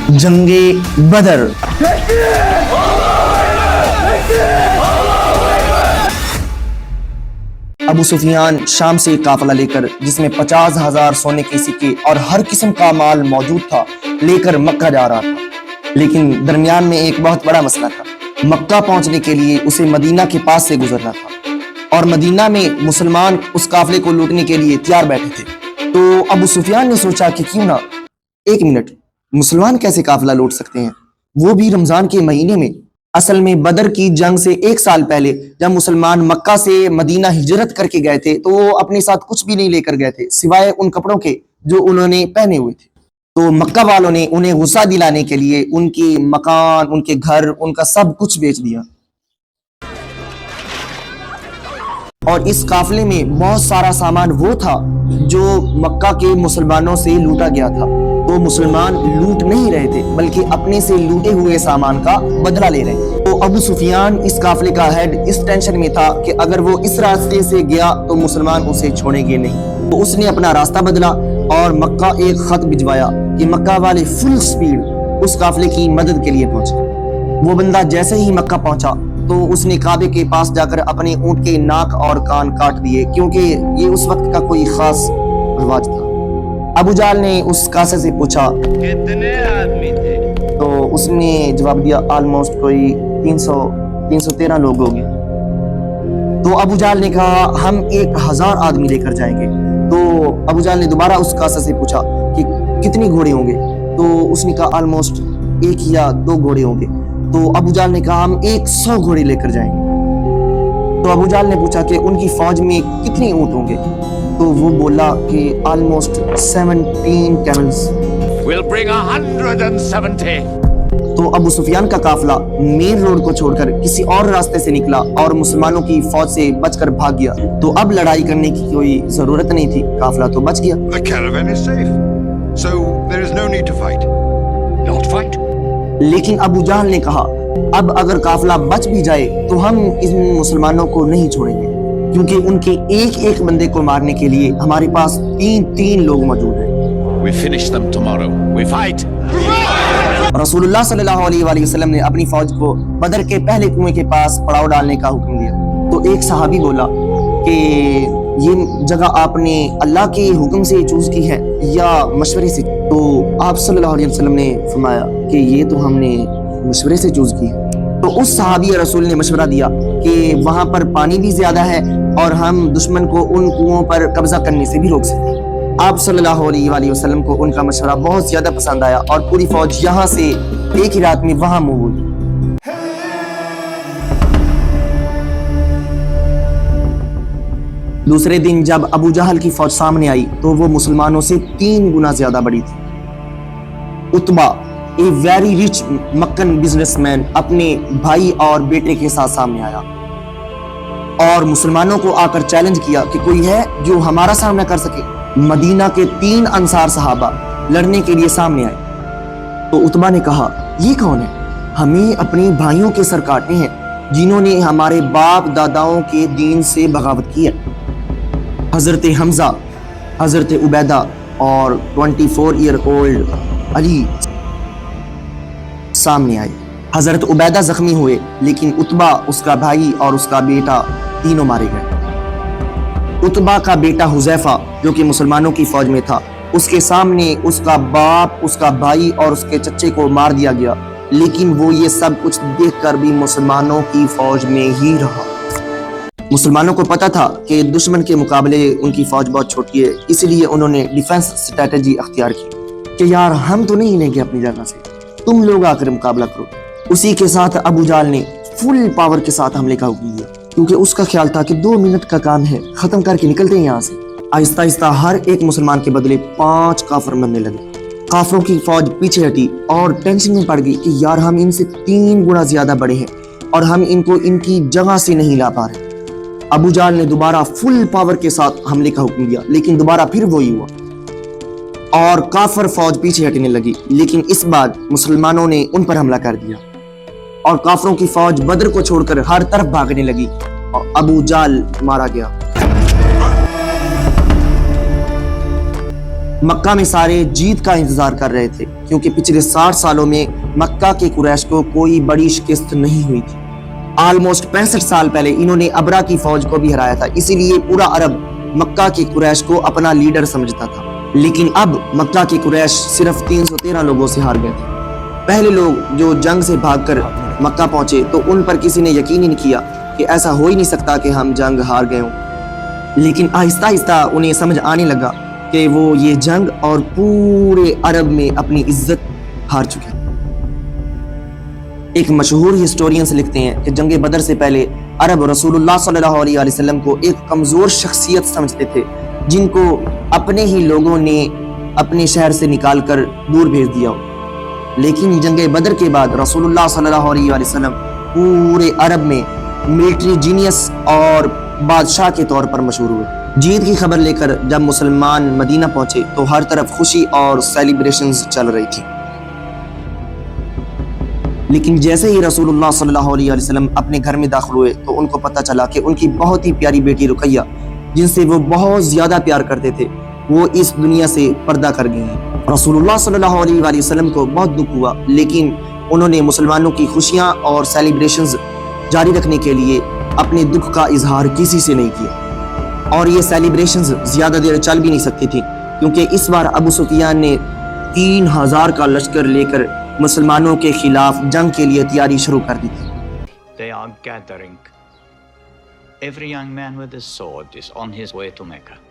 जंगे बदर। अबू सुफियान शाम से काफिला लेकर, जिसमें 50,000 सोने के सिक्के और हर किस्म का माल मौजूद था, लेकर मक्का जा रहा था। लेकिन दरमियान में एक बहुत बड़ा मसला था। मक्का पहुंचने के लिए उसे मदीना के पास से गुजरना था और मदीना में मुसलमान उस काफिले को लूटने के लिए तैयार बैठे थे। तो अबू सुफियान ने सोचा कि क्यों ना, एक मिनट, मुसलमान कैसे काफिला लूट सकते हैं, वो भी रमजान के महीने में। असल में बदर की जंग से 1 साल पहले जब मुसलमान मक्का से मदीना हिजरत करके गए थे, तो वो अपने साथ कुछ भी नहीं लेकर गए थे सिवाय उन कपड़ों के जो उन्होंने पहने हुए थे। तो मक्का वालों ने उन्हें गुस्सा दिलाने के लिए उनके मकान, उनके घर, उनका सब कुछ बेच दिया। और इस काफिले में बहुत सारा सामान वो था जो मक्का के मुसलमानों से लूटा गया था। तो मुसलमान लूट नहीं रहे थे, बल्कि अपने से लूटे हुए सामान का बदला ले रहे थे। तो अबू सुफियान इस काफिले का हेड इस टेंशन में था कि अगर वो इस रास्ते से गया तो मुसलमान उसे छोड़ेंगे नहीं। तो उसने अपना रास्ता बदला और मक्का एक खत भिजवाया कि मक्का वाले फुल स्पीड उस काफिले की मदद के लिए पहुंचे। वो बंदा जैसे ही मक्का पहुंचा तो उसने काबे के पास जाकर अपने ऊंट के नाक और कान काट दिए, क्योंकि ये उस वक्त का कोई खास रिवाज था। अबू जाल ने उस कासे से पूछा कितने आदमी थे? तो उसने जवाब दिया ऑलमोस्ट कोई 313 लोग होंगे। तो अबू जाल ने कहा हम 1000 आदमी लेकर जाएंगे। तो अबू जाल ने दोबारा उस कासा से पूछा कि कितने घोड़े होंगे। तो उसने कहा ऑलमोस्ट 1 या 2 घोड़े होंगे। तो अबू जाल ने कहा हम 100 घोड़े लेकर जाएंगे। तो अबू जाल ने पूछा कि उनकी फौज में कितने ऊंट होंगे। तो वो बोला कि ऑलमोस्ट 17 कैमल्स। We'll bring 170. तो अबू सुफियान का काफिला मेन रोड को छोड़कर किसी और रास्ते से निकला और मुसलमानों की फौज से बचकर भाग गया। तो अब लड़ाई करने की कोई जरूरत नहीं थी, काफिला तो बच गया। The caravan is safe, so there is no need to fight. Not fight? लेकिन अबू जहल ने कहा अब अगर काफिला बच भी जाए तो हम इन मुसलमानों को नहीं छोड़ेंगे, क्योंकि उनके एक एक बंदे को मारने के लिए हमारे पास 3 लोग मौजूद हैं। We finish them tomorrow. We fight. रसूलुल्लाह सल्लल्लाहु अलैहि वसल्लम ने अपनी फौज को बदर के पहले कुएं के पास पड़ाव डालने का हुक्म दिया। तो एक सहाबी बोला कि ये जगह आपने अल्लाह के हुक्म से चूज की है या मशवरे से? तो आप सल्लल्लाहु अलैहि वसल्लम ने फरमाया कि ये तो हमने मशवरे से चूज की है। तो उस सहाबी रसूल ने मशवरा दिया कि वहां पर पानी भी ज्यादा है और हम दुश्मन को उन कुओं पर कब्जा करने से भी रोक सकते हैं। आप सल्लल्लाहु अलैहि वसल्लम को उनका मशवरा बहुत ज्यादा पसंद आया और पूरी फौज यहाँ से एक ही रात में वहां मूव हुई। दूसरे दिन जब अबू जहल की फौज सामने आई तो वो मुसलमानों से 3 गुना ज्यादा बड़ी थी। Utba, a very rich मक्कन businessman, अपने भाई और बेटे के साथ सामने आया और मुसलमानों को आकर चैलेंज किया कि कोई है जो हमारा सामना कर सके। मदीना के 3 अंसार सहाबा लड़ने के लिए सामने आए। तो उतबा ने कहा ये कौन है? हमें अपने भाइयों के सर काटने हैं जिन्होंने हमारे बाप दादाओं के दीन से बगावत की है। हजरत हमजा, हजरत उबैदा और 24 ईयर ओल्ड अली सामने आए। हजरत उबैदा जख्मी हुए, लेकिन उतबा, उसका भाई और उसका बेटा तीनों मारे गए। उतबा का बेटा हुजैफा जो कि मुसलमानों की फौज में था, उसके सामने उसका बाप, उसका भाई और उसके चच्चे को मार दिया गया, लेकिन वो ये सब कुछ देखकर भी मुसलमानों की फौज में ही रहा। मुसलमानों को पता था कि दुश्मन के मुकाबले उनकी फौज बहुत छोटी है, इसलिए उन्होंने डिफेंस स्ट्रेटेजी अख्तियार की कि यार हम तो नहीं लेंगे अपनी जगह से, तुम लोग आकर मुकाबला करो। उसी के साथ अबू जाल ने फुल पावर के साथ हमले का हुक्म दिया, क्योंकि उसका ख्याल था कि 2 मिनट का काम है, खत्म करके निकलते हैं यहाँ से। आहिस्ता आहिस्ता हर एक मुसलमान के बदले 5 काफिर बनने लगे। काफिरों की फौज पीछे हटी और टेंशन में पड़ गई कि यार हम इनसे 3 गुना ज्यादा बड़े हैं और हम इनको इनकी जगह से नहीं ला पा रहे। अबू जाल ने दोबारा फुल पावर के साथ हमले का हुक्म दिया, लेकिन दोबारा फिर वही हुआ और काफिर फौज पीछे हटने लगी। लेकिन इस बार मुसलमानों ने उन पर हमला कर दिया और काफिरों की फौज बदर को छोड़कर हर तरफ भागने लगी और अबू जाल मारा गया। مکہ میں سارے جیت کا انتظار کر رہے تھے کیونکہ پچھلے 60 سالوں میں مکہ کے قریش کو کوئی بڑی شکست نہیں ہوئی تھی۔ آلموسٹ 65 سال پہلے انہوں نے ابرا کی فوج کو بھی ہرایا تھا، اسی لیے پورا عرب مکہ کے قریش کو اپنا لیڈر سمجھتا تھا۔ لیکن اب مکہ کے قریش صرف 313 لوگوں سے ہار گئے تھے۔ پہلے لوگ جو جنگ سے بھاگ کر مکہ پہنچے تو ان پر کسی نے یقین ہی نہیں کیا کہ ایسا ہو ہی نہیں سکتا کہ ہم جنگ ہار گئے ہوں، لیکن آہستہ آہستہ انہیں سمجھ آنے لگا کہ وہ یہ جنگ اور پورے عرب میں اپنی عزت ہار چکے۔ ایک مشہور ہسٹورینز لکھتے ہیں کہ جنگ بدر سے پہلے عرب رسول اللہ صلی اللہ علیہ وسلم کو ایک کمزور شخصیت سمجھتے تھے جن کو اپنے ہی لوگوں نے اپنے شہر سے نکال کر دور بھیج دیا ہو۔ لیکن جنگ بدر کے بعد رسول اللہ صلی اللہ علیہ وسلم پورے عرب میں ملٹری جینیس اور بادشاہ کے طور پر مشہور ہوئے۔ جیت کی خبر لے کر جب مسلمان مدینہ پہنچے تو ہر طرف خوشی اور سیلیبریشنز چل رہی تھی، لیکن جیسے ہی رسول اللہ صلی اللہ علیہ وسلم اپنے گھر میں داخل ہوئے تو ان کو پتہ چلا کہ ان کی بہت ہی پیاری بیٹی رقیہ، جن سے وہ بہت زیادہ پیار کرتے تھے، وہ اس دنیا سے پردہ کر گئی ہیں۔ رسول اللہ صلی اللہ علیہ وسلم کو بہت دکھ ہوا، لیکن انہوں نے مسلمانوں کی خوشیاں اور سیلیبریشنز جاری رکھنے کے لیے اپنے دکھ کا اظہار کسی سے نہیں کیا، اور یہ سیلیبریشنز زیادہ دیر چل بھی نہیں سکتی تھی کیونکہ اس بار ابو سفیان نے 3000 کا لشکر لے کر مسلمانوں کے خلاف جنگ کے لیے تیاری شروع کر دی تھی۔ They are gathering. Every young man with a sword is on his way to Mecca.